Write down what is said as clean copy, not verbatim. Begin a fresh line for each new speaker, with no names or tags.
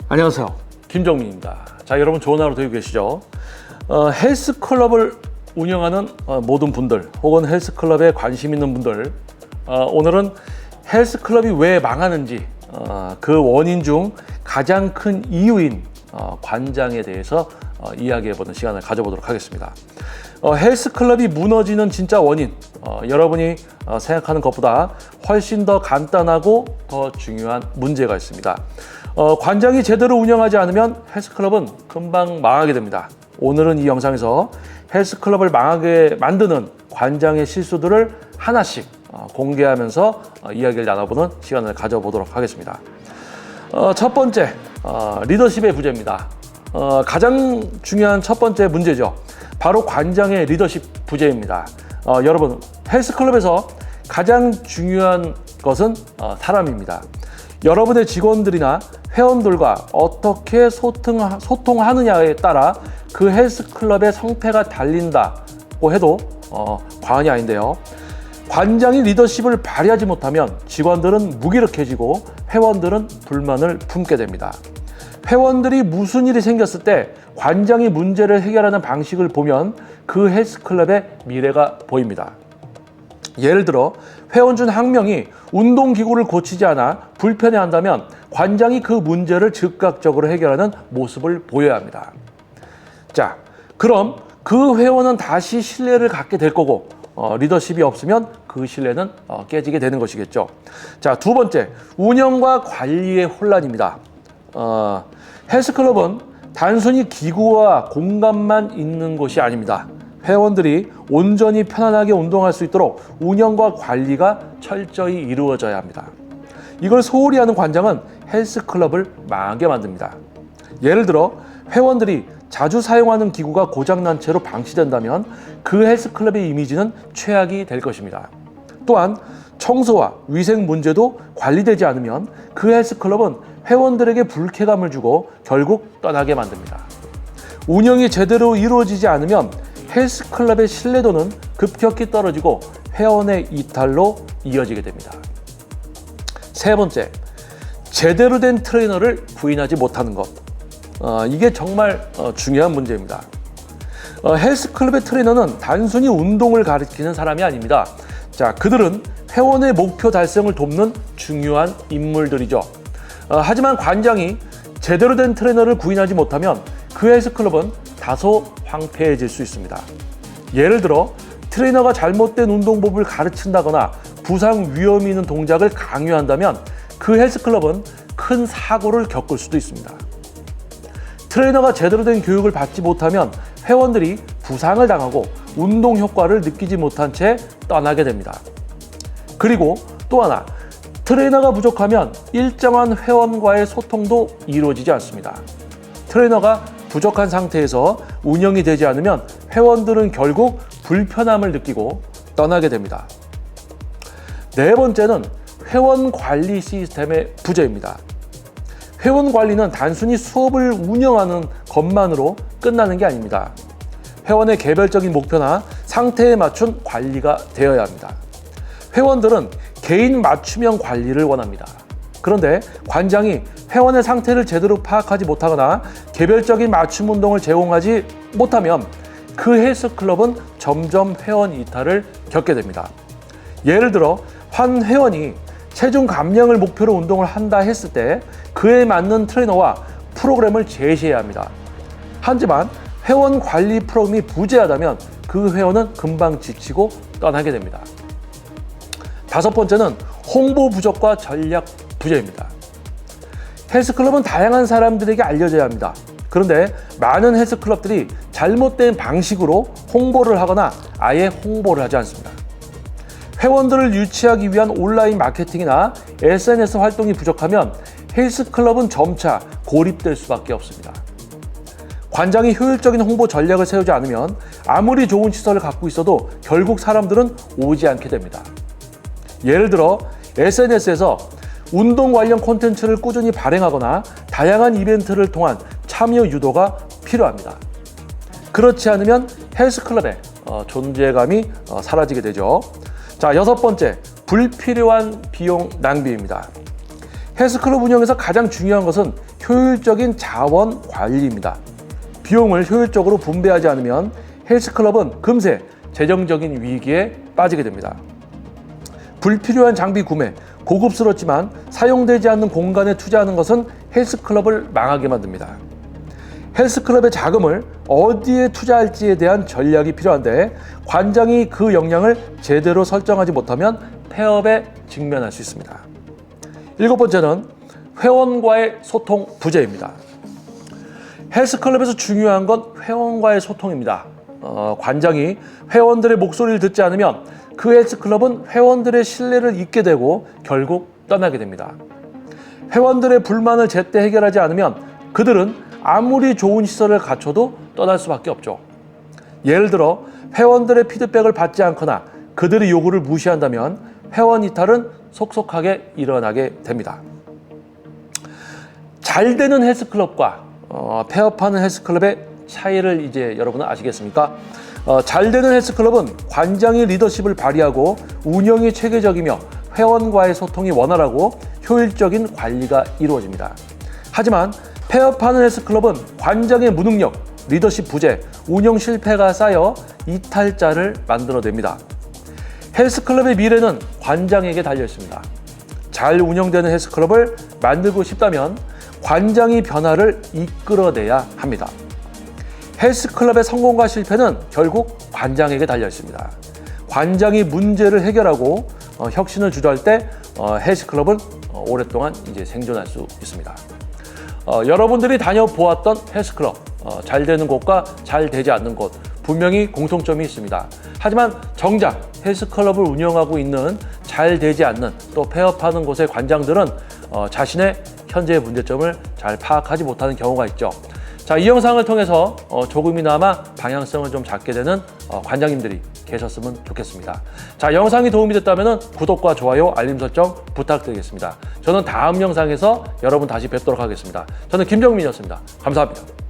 안녕하세요, 김정민입니다. 자, 여러분 좋은 하루 되고 계시죠? 헬스클럽을 운영하는 모든 분들 혹은 헬스클럽에 관심 있는 분들, 오늘은 헬스클럽이 왜 망하는지, 그 원인 중 가장 큰 이유인 관장에 대해서 이야기해보는 시간을 가져보도록 하겠습니다. 헬스클럽이 무너지는 진짜 원인, 여러분이 생각하는 것보다 훨씬 더 간단하고 더 중요한 문제가 있습니다. 관장이 제대로 운영하지 않으면 헬스클럽은 금방 망하게 됩니다. 오늘은 이 영상에서 헬스클럽을 망하게 만드는 관장의 실수들을 하나씩 공개하면서 이야기를 나눠보는 시간을 가져보도록 하겠습니다. 첫 번째, 리더십의 부재입니다. 가장 중요한 첫 번째 문제죠. 바로 관장의 리더십 부재입니다. 여러분, 헬스클럽에서 가장 중요한 것은 사람입니다. 여러분의 직원들이나 회원들과 어떻게 소통하느냐에 따라 그 헬스클럽의 성패가 달린다고 해도 과언이 아닌데요. 관장이 리더십을 발휘하지 못하면 직원들은 무기력해지고 회원들은 불만을 품게 됩니다. 회원들이 무슨 일이 생겼을 때 관장이 문제를 해결하는 방식을 보면 그 헬스클럽의 미래가 보입니다. 예를 들어 회원 중 한 명이 운동기구를 고치지 않아 불편해한다면 관장이 그 문제를 즉각적으로 해결하는 모습을 보여야 합니다. 자, 그럼 그 회원은 다시 신뢰를 갖게 될 거고, 리더십이 없으면 그 신뢰는 깨지게 되는 것이겠죠. 자, 두 번째, 운영과 관리의 혼란입니다. 헬스클럽은 단순히 기구와 공간만 있는 것이 아닙니다. 회원들이 온전히 편안하게 운동할 수 있도록 운영과 관리가 철저히 이루어져야 합니다. 이걸 소홀히 하는 관장은 헬스클럽을 망하게 만듭니다. 예를 들어 회원들이 자주 사용하는 기구가 고장난 채로 방치된다면 그 헬스클럽의 이미지는 최악이 될 것입니다. 또한 청소와 위생 문제도 관리되지 않으면 그 헬스클럽은 회원들에게 불쾌감을 주고 결국 떠나게 만듭니다. 운영이 제대로 이루어지지 않으면 헬스클럽의 신뢰도는 급격히 떨어지고 회원의 이탈로 이어지게 됩니다. 세 번째, 제대로 된 트레이너를 구인하지 못하는 것. 이게 정말 중요한 문제입니다. 헬스클럽의 트레이너는 단순히 운동을 가르치는 사람이 아닙니다. 자, 그들은 회원의 목표 달성을 돕는 중요한 인물들이죠. 하지만 관장이 제대로 된 트레이너를 구인하지 못하면 그 헬스클럽은 다소 황폐해질 수 있습니다. 예를 들어 트레이너가 잘못된 운동법을 가르친다거나 부상 위험이 있는 동작을 강요한다면 그 헬스클럽은 큰 사고를 겪을 수도 있습니다. 트레이너가 제대로 된 교육을 받지 못하면 회원들이 부상을 당하고 운동 효과를 느끼지 못한 채 떠나게 됩니다. 그리고 또 하나, 트레이너가 부족하면 일정한 회원과의 소통도 이루어지지 않습니다. 트레이너가 부족한 상태에서 운영이 되지 않으면 회원들은 결국 불편함을 느끼고 떠나게 됩니다. 네 번째는 회원 관리 시스템의 부재입니다. 회원 관리는 단순히 수업을 운영하는 것만으로 끝나는 게 아닙니다. 회원의 개별적인 목표나 상태에 맞춘 관리가 되어야 합니다. 회원들은 개인 맞춤형 관리를 원합니다. 그런데 관장이 회원의 상태를 제대로 파악하지 못하거나 개별적인 맞춤 운동을 제공하지 못하면 그 헬스클럽은 점점 회원 이탈을 겪게 됩니다. 예를 들어 한 회원이 체중 감량을 목표로 운동을 한다 했을 때 그에 맞는 트레이너와 프로그램을 제시해야 합니다. 하지만 회원 관리 프로그램이 부재하다면 그 회원은 금방 지치고 떠나게 됩니다. 다섯 번째는 홍보 부족과 전략 부재입니다. 헬스클럽은 다양한 사람들에게 알려져야 합니다. 그런데 많은 헬스클럽들이 잘못된 방식으로 홍보를 하거나 아예 홍보를 하지 않습니다. 회원들을 유치하기 위한 온라인 마케팅이나 SNS 활동이 부족하면 헬스클럽은 점차 고립될 수밖에 없습니다. 관장이 효율적인 홍보 전략을 세우지 않으면 아무리 좋은 시설을 갖고 있어도 결국 사람들은 오지 않게 됩니다. 예를 들어 SNS에서 운동 관련 콘텐츠를 꾸준히 발행하거나 다양한 이벤트를 통한 참여 유도가 필요합니다. 그렇지 않으면 헬스클럽의 존재감이 사라지게 되죠. 자, 여섯 번째, 불필요한 비용 낭비입니다. 헬스클럽 운영에서 가장 중요한 것은 효율적인 자원 관리입니다. 비용을 효율적으로 분배하지 않으면 헬스클럽은 금세 재정적인 위기에 빠지게 됩니다. 불필요한 장비 구매, 고급스럽지만 사용되지 않는 공간에 투자하는 것은 헬스클럽을 망하게 만듭니다. 헬스클럽의 자금을 어디에 투자할지에 대한 전략이 필요한데 관장이 그 역량을 제대로 설정하지 못하면 폐업에 직면할 수 있습니다. 7번째는 회원과의 소통 부재입니다. 헬스클럽에서 중요한 건 회원과의 소통입니다. 관장이 회원들의 목소리를 듣지 않으면 그 헬스클럽은 회원들의 신뢰를 잊게 되고 결국 떠나게 됩니다. 회원들의 불만을 제때 해결하지 않으면 그들은 아무리 좋은 시설을 갖춰도 떠날 수밖에 없죠. 예를 들어 회원들의 피드백을 받지 않거나 그들의 요구를 무시한다면 회원 이탈은 속속하게 일어나게 됩니다. 잘 되는 헬스클럽과 폐업하는 헬스클럽의 차이를 이제 여러분은 아시겠습니까? 잘 되는 헬스클럽은 관장이 리더십을 발휘하고 운영이 체계적이며 회원과의 소통이 원활하고 효율적인 관리가 이루어집니다. 하지만 폐업하는 헬스클럽은 관장의 무능력, 리더십 부재, 운영 실패가 쌓여 이탈자를 만들어냅니다. 헬스클럽의 미래는 관장에게 달려 있습니다. 잘 운영되는 헬스클럽을 만들고 싶다면 관장이 변화를 이끌어내야 합니다. 헬스클럽의 성공과 실패는 결국 관장에게 달려 있습니다. 관장이 문제를 해결하고 혁신을 주도할 때 헬스클럽은 오랫동안 이제 생존할 수 있습니다. 여러분들이 다녀보았던 헬스클럽, 잘 되는 곳과 잘 되지 않는 곳 분명히 공통점이 있습니다. 하지만 정작 헬스클럽을 운영하고 있는 잘 되지 않는 또 폐업하는 곳의 관장들은 자신의 현재의 문제점을 잘 파악하지 못하는 경우가 있죠. 자, 이 영상을 통해서 조금이나마 방향성을 좀 잡게 되는 관장님들이 계셨으면 좋겠습니다. 자, 영상이 도움이 됐다면 구독과 좋아요, 알림 설정 부탁드리겠습니다. 저는 다음 영상에서 여러분 다시 뵙도록 하겠습니다. 저는 김정민이었습니다. 감사합니다.